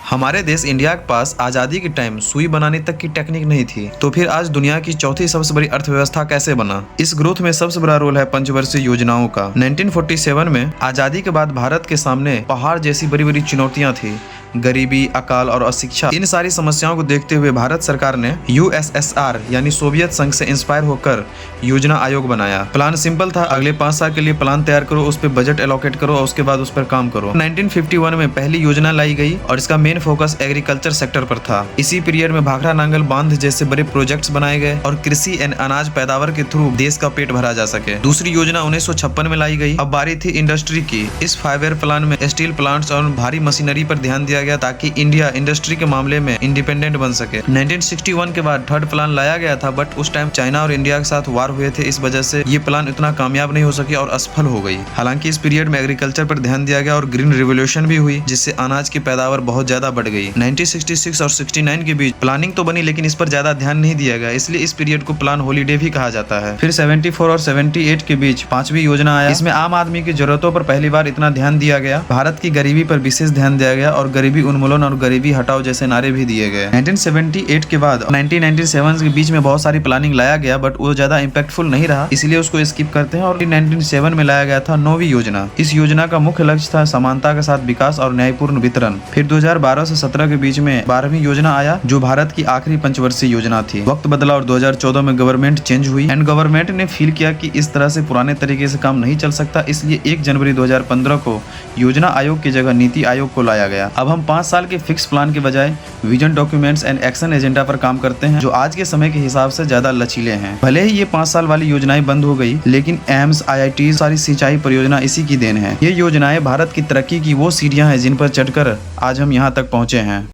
हमारे देश इंडिया के पास आजादी के टाइम सुई बनाने तक की टेक्निक नहीं थी, तो फिर आज दुनिया की चौथी सबसे बड़ी अर्थव्यवस्था कैसे बना। इस ग्रोथ में सबसे बड़ा रोल है पंचवर्षीय योजनाओं का। 1947 में आजादी के बाद भारत के सामने पहाड़ जैसी बड़ी बड़ी चुनौतियां थी, गरीबी, अकाल और अशिक्षा। इन सारी समस्याओं को देखते हुए भारत सरकार ने यूएसएसआर यानी सोवियत संघ से इंस्पायर होकर योजना आयोग बनाया। प्लान सिंपल था, अगले 5 साल के लिए प्लान तैयार करो, उस पर बजट एलोकेट करो और उसके बाद उस पर काम करो। 1951 में पहली योजना लाई गई और इसका मेन फोकस एग्रीकल्चर सेक्टर पर था। इसी पीरियड में भाखड़ा नांगल बांध जैसे बड़े प्रोजेक्ट्स बनाए गए और कृषि एंड अनाज पैदावार के थ्रू देश का पेट भरा जा सके। दूसरी योजना 1956 में लाई गई। अब बारी थी इंडस्ट्री की। इस 5 ईयर प्लान में स्टील प्लांट्स और भारी मशीनरी पर ध्यान दिया गया ताकि इंडिया इंडस्ट्री के मामले में इंडिपेंडेंट बन सके। 1961 के बाद थर्ड प्लान लाया गया था, बट उस टाइम चाइना और इंडिया के साथ वार हुए थे, इस वजह से ये प्लान इतना कामयाब नहीं हो सकी और असफल हो गई। हालांकि इस पीरियड में एग्रीकल्चर पर ध्यान दिया गया और ग्रीन रिवोल्यूशन भी हुई, जिससे अनाज की पैदावार बहुत ज्यादा बढ़ गई। 1966 और 69 के बीच प्लानिंग तो बनी, लेकिन इस पर ज्यादा ध्यान नहीं दिया गया, इसलिए इस पीरियड को प्लान हॉलीडे भी कहा जाता है। फिर 74 और 78 के बीच 5वीं योजना आया। इसमें आम आदमी की जरूरतों पर पहली बार इतना ध्यान दिया गया, भारत की गरीबी पर विशेष ध्यान दिया गया और गरीबी उन्मूलन और गरीबी हटाओ जैसे नारे भी दिए गए। 1978 के बाद 1997 के बीच में बहुत सारी प्लानिंग लाया गया, बट वो ज्यादा इम्पैक्टफुल नहीं रहा, इसलिए उसको स्किप करते हैं। और 1997 में लाया गया था 9वीं योजना। इस योजना का मुख्य लक्ष्य था समानता के साथ विकास और न्यायपूर्ण वितरण। फिर 2012 से 17 के बीच में 12वीं योजना आया, जो भारत की आखिरी पंचवर्षीय योजना थी। वक्त बदला और 2014 में गवर्नमेंट चेंज हुई एंड गवर्नमेंट ने फील किया कि इस तरह से पुराने तरीके से काम नहीं चल सकता, इसलिए 1 जनवरी 2015 को योजना आयोग की जगह नीति आयोग को लाया गया। अब हम 5 साल के फिक्स प्लान के बजाय vision documents and action agenda पर काम करते हैं, जो आज के समय के हिसाब से ज्यादा लचीले हैं। भले ही ये 5 साल वाली योजनाएं बंद हो गई, लेकिन एम्स, IIT सारी सिंचाई परियोजना इसी की देन है। ये योजनाएं भारत की तरक्की की वो सीढ़ियां हैं जिन पर चढ़कर आज हम यहाँ तक पहुँचे हैं।